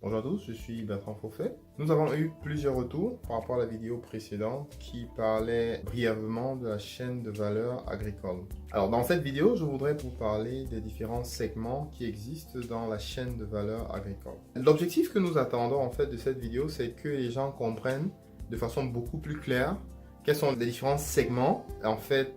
Bonjour à tous, je suis Bertrand Fauffet. Nous avons eu plusieurs retours par rapport à la vidéo précédente qui parlait brièvement de la chaîne de valeur agricole. Alors dans cette vidéo, je voudrais vous parler des différents segments qui existent dans la chaîne de valeur agricole. L'objectif que nous attendons en fait de cette vidéo, c'est que les gens comprennent de façon beaucoup plus claire quels sont les différents segments en fait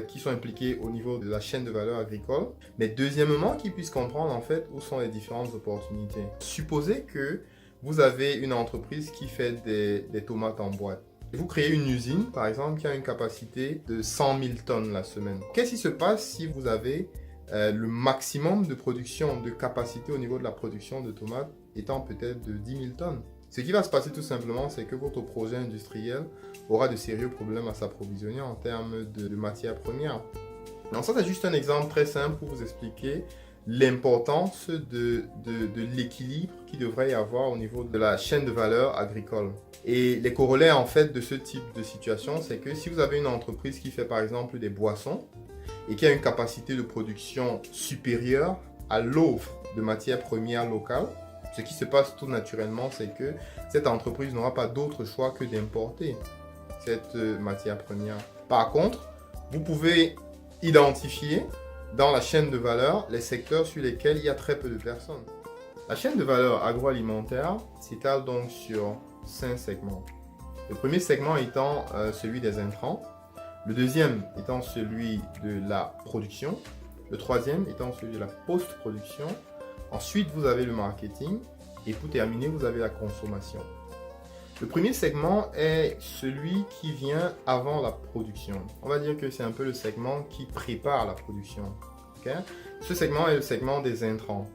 qui sont impliqués au niveau de la chaîne de valeur agricole, mais deuxièmement, qu'ils puissent comprendre en fait où sont les différentes opportunités. Supposez que vous avez une entreprise qui fait des tomates en boîte. Vous créez une usine, par exemple, qui a une capacité de 100 000 tonnes la semaine. Qu'est-ce qui se passe si vous avez le maximum de production, de capacité au niveau de la production de tomates étant peut-être de 10 000 tonnes? Ce qui va se passer tout simplement, c'est que votre projet industriel aura de sérieux problèmes à s'approvisionner en termes de matières premières. Donc ça, c'est juste un exemple très simple pour vous expliquer l'importance de l'équilibre qu'il devrait y avoir au niveau de la chaîne de valeur agricole. Et les corollaires en fait de ce type de situation, c'est que si vous avez une entreprise qui fait par exemple des boissons et qui a une capacité de production supérieure à l'offre de matières premières locales, ce qui se passe tout naturellement, c'est que cette entreprise n'aura pas d'autre choix que d'importer cette matière première. Par contre, vous pouvez identifier dans la chaîne de valeur les secteurs sur lesquels il y a très peu de personnes. La chaîne de valeur agroalimentaire s'étale donc sur 5 segments. Le premier segment étant celui des intrants, le deuxième étant celui de la production, le troisième étant celui de la post-production. Ensuite, vous avez le marketing et pour terminer, vous avez la consommation. Le premier segment est celui qui vient avant la production. On va dire que c'est un peu le segment qui prépare la production. Okay? Ce segment est le segment des intrants.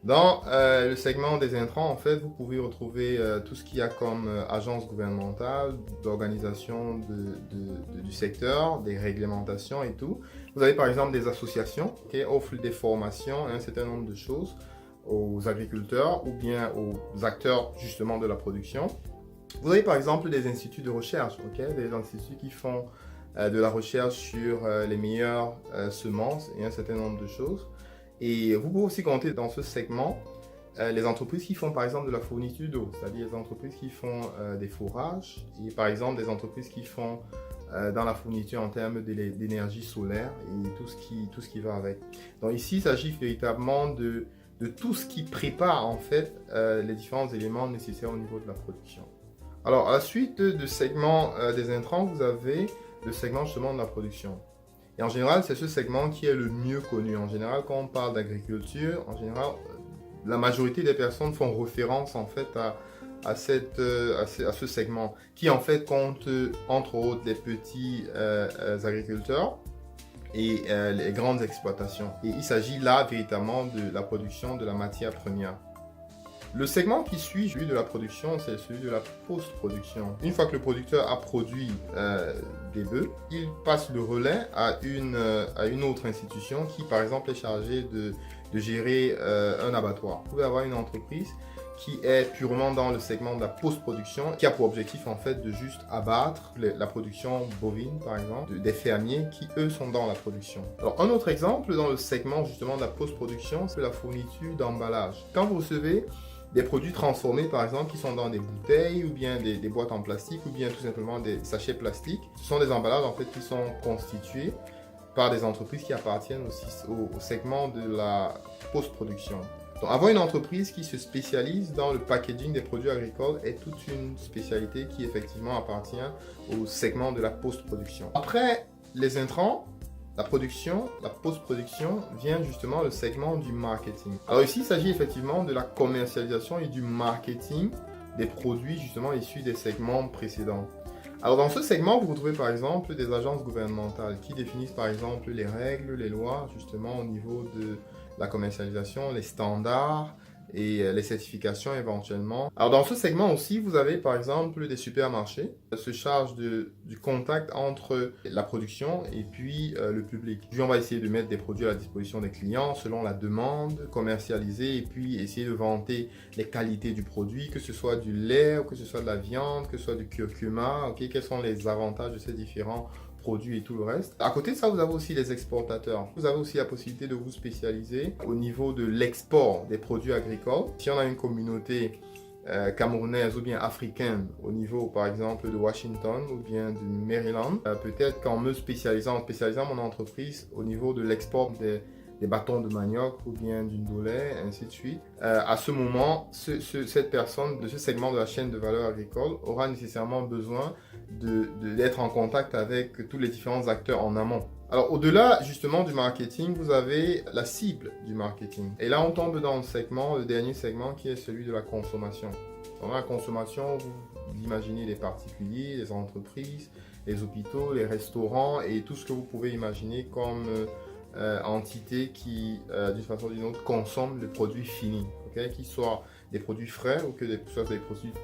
Dans le segment des intrants, en fait, vous pouvez retrouver tout ce qu'il y a comme agence gouvernementale, d'organisation du secteur, des réglementations et tout. Vous avez par exemple des associations qui offrent des formations et un certain nombre de choses aux agriculteurs ou bien aux acteurs justement de la production. Vous avez par exemple des instituts de recherche, des instituts qui font de la recherche sur les meilleures semences et un certain nombre de choses. Et vous pouvez aussi compter dans ce segment les entreprises qui font par exemple de la fourniture d'eau, c'est-à-dire les entreprises qui font des forages et par exemple des entreprises qui font dans la fourniture en termes d'énergie solaire et tout ce qui va avec. Donc ici, il s'agit véritablement de tout ce qui prépare en fait les différents éléments nécessaires au niveau de la production. Alors à la suite du segment des intrants, vous avez le segment justement de la production. Et en général, c'est ce segment qui est le mieux connu. En général, quand on parle d'agriculture, en général, la majorité des personnes font référence en fait à ce segment qui en fait compte entre autres les petits agriculteurs et les grandes exploitations. Et il s'agit là véritablement de la production de la matière première. Le segment qui suit celui de la production, c'est celui de la post-production. Une fois que le producteur a produit des bœufs, il passe le relais à une autre institution qui, par exemple, est chargée de gérer un abattoir. Vous pouvez avoir une entreprise qui est purement dans le segment de la post-production, qui a pour objectif en fait de juste abattre la production bovine, par exemple, des fermiers qui, eux, sont dans la production. Alors, un autre exemple dans le segment justement de la post-production, c'est la fourniture d'emballage. Quand vous recevez des produits transformés, par exemple, qui sont dans des bouteilles ou bien des boîtes en plastique ou bien tout simplement des sachets plastiques, ce sont des emballages en fait qui sont constitués par des entreprises qui appartiennent aussi au segment de la post-production. Donc, avoir une entreprise qui se spécialise dans le packaging des produits agricoles est toute une spécialité qui effectivement appartient au segment de la post-production. Après les intrants, la production, la post-production vient justement le segment du marketing. Alors ici, il s'agit effectivement de la commercialisation et du marketing des produits justement issus des segments précédents. Alors dans ce segment, vous retrouvez par exemple des agences gouvernementales qui définissent par exemple les règles, les lois justement au niveau de la commercialisation, les standards et les certifications éventuellement. Alors dans ce segment aussi, vous avez par exemple des supermarchés qui se chargent du contact entre la production et puis le public. Puis on va essayer de mettre des produits à la disposition des clients selon la demande, commercialiser et puis essayer de vanter les qualités du produit, que ce soit du lait, ou que ce soit de la viande, que ce soit du curcuma, quels sont les avantages de ces différents produits et tout le reste. À côté de ça, vous avez aussi les exportateurs. Vous avez aussi la possibilité de vous spécialiser au niveau de l'export des produits agricoles. Si on a une communauté camerounaise ou bien africaine au niveau par exemple de Washington ou bien du Maryland, peut-être qu'en me spécialisant, mon entreprise au niveau de l'export des bâtons de manioc ou bien du ndolé, ainsi de suite. À ce moment, cette personne de ce segment de la chaîne de valeur agricole aura nécessairement besoin d'être en contact avec tous les différents acteurs en amont. Alors, au-delà justement du marketing, vous avez la cible du marketing. Et là, on tombe dans le dernier segment qui est celui de la consommation. Dans la consommation, vous imaginez les particuliers, les entreprises, les hôpitaux, les restaurants et tout ce que vous pouvez imaginer comme entité qui, d'une façon ou d'une autre, consomme les produits finis, okay? Qu'ils soient des produits frais ou que ce soit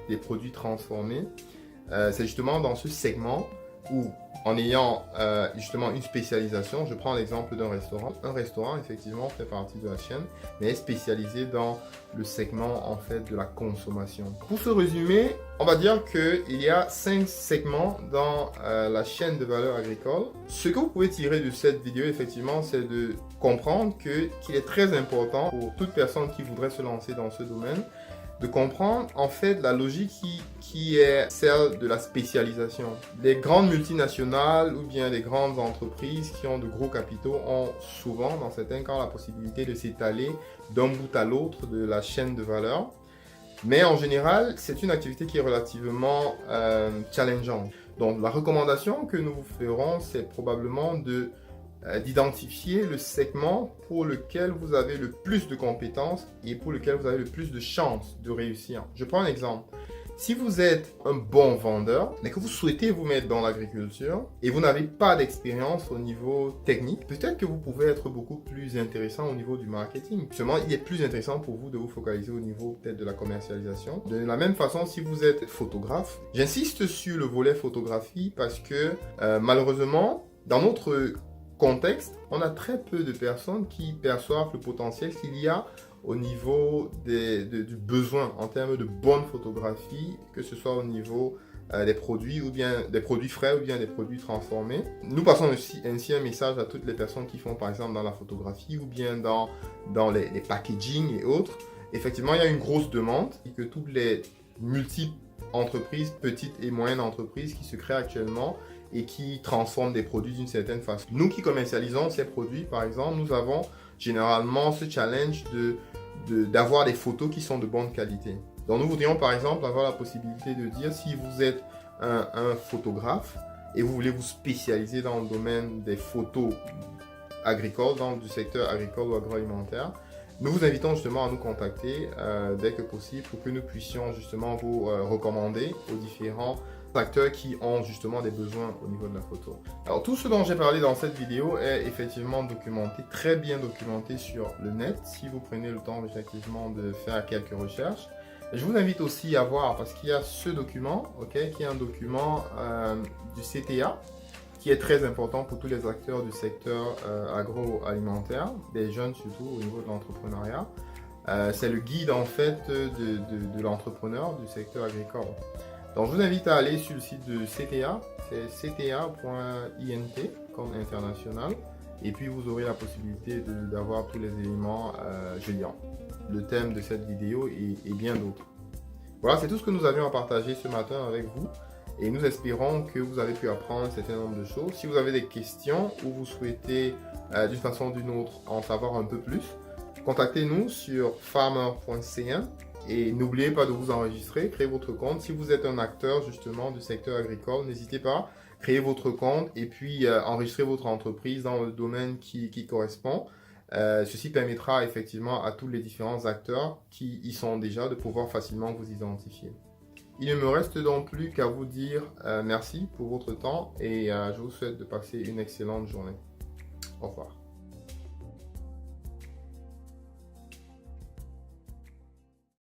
des produits transformés. C'est justement dans ce segment où, en ayant justement une spécialisation, je prends l'exemple d'un restaurant. Un restaurant, effectivement, fait partie de la chaîne, mais est spécialisé dans le segment, en fait, de la consommation. Pour ce résumé, on va dire qu'il y a 5 segments dans la chaîne de valeur agricole. Ce que vous pouvez tirer de cette vidéo, effectivement, c'est de comprendre qu'il est très important pour toute personne qui voudrait se lancer dans ce domaine, de comprendre en fait la logique qui est celle de la spécialisation. Les grandes multinationales ou bien les grandes entreprises qui ont de gros capitaux ont souvent, dans certains cas, la possibilité de s'étaler d'un bout à l'autre de la chaîne de valeur. Mais en général, c'est une activité qui est relativement challengeante. Donc la recommandation que nous vous ferons, c'est probablement d'identifier le segment pour lequel vous avez le plus de compétences et pour lequel vous avez le plus de chances de réussir. Je prends un exemple. Si vous êtes un bon vendeur, mais que vous souhaitez vous mettre dans l'agriculture et vous n'avez pas d'expérience au niveau technique, peut-être que vous pouvez être beaucoup plus intéressant au niveau du marketing. Justement, il est plus intéressant pour vous de vous focaliser au niveau peut-être de la commercialisation. De la même façon, si vous êtes photographe, j'insiste sur le volet photographie parce que malheureusement, dans notre contexte, on a très peu de personnes qui perçoivent le potentiel qu'il y a au niveau du besoin en termes de bonne photographie, que ce soit au niveau des produits ou bien des produits frais ou bien des produits transformés. Nous passons ainsi un message à toutes les personnes qui font par exemple dans la photographie ou bien dans les packaging et autres. Effectivement, il y a une grosse demande et que toutes les multiples entreprises, petites et moyennes entreprises qui se créent actuellement et qui transforment des produits d'une certaine façon. Nous qui commercialisons ces produits, par exemple, nous avons généralement ce challenge d'avoir des photos qui sont de bonne qualité. Donc nous voudrions par exemple avoir la possibilité de dire si vous êtes un photographe et vous voulez vous spécialiser dans le domaine des photos agricoles, dans du secteur agricole ou agroalimentaire, nous vous invitons justement à nous contacter dès que possible pour que nous puissions justement vous recommander aux différents acteurs qui ont justement des besoins au niveau de la photo. Alors tout ce dont j'ai parlé dans cette vidéo est effectivement documenté, très bien documenté sur le net, si vous prenez le temps effectivement de faire quelques recherches. Je vous invite aussi à voir, parce qu'il y a ce document, qui est un document du CTA, qui est très important pour tous les acteurs du secteur agroalimentaire, des jeunes surtout au niveau de l'entrepreneuriat. C'est le guide en fait de l'entrepreneur du secteur agricole. Donc je vous invite à aller sur le site de CTA, c'est cta.int comme international, et puis vous aurez la possibilité d'avoir tous les éléments géants, le thème de cette vidéo et bien d'autres. Voilà, c'est tout ce que nous avions à partager ce matin avec vous, et nous espérons que vous avez pu apprendre un certain nombre de choses. Si vous avez des questions ou vous souhaitez d'une façon ou d'une autre en savoir un peu plus, contactez-nous sur farmer.cn. Et n'oubliez pas de vous enregistrer, créer votre compte. Si vous êtes un acteur justement du secteur agricole, n'hésitez pas, créer votre compte et puis enregistrer votre entreprise dans le domaine qui correspond. Ceci permettra effectivement à tous les différents acteurs qui y sont déjà de pouvoir facilement vous identifier. Il ne me reste donc plus qu'à vous dire merci pour votre temps et je vous souhaite de passer une excellente journée. Au revoir.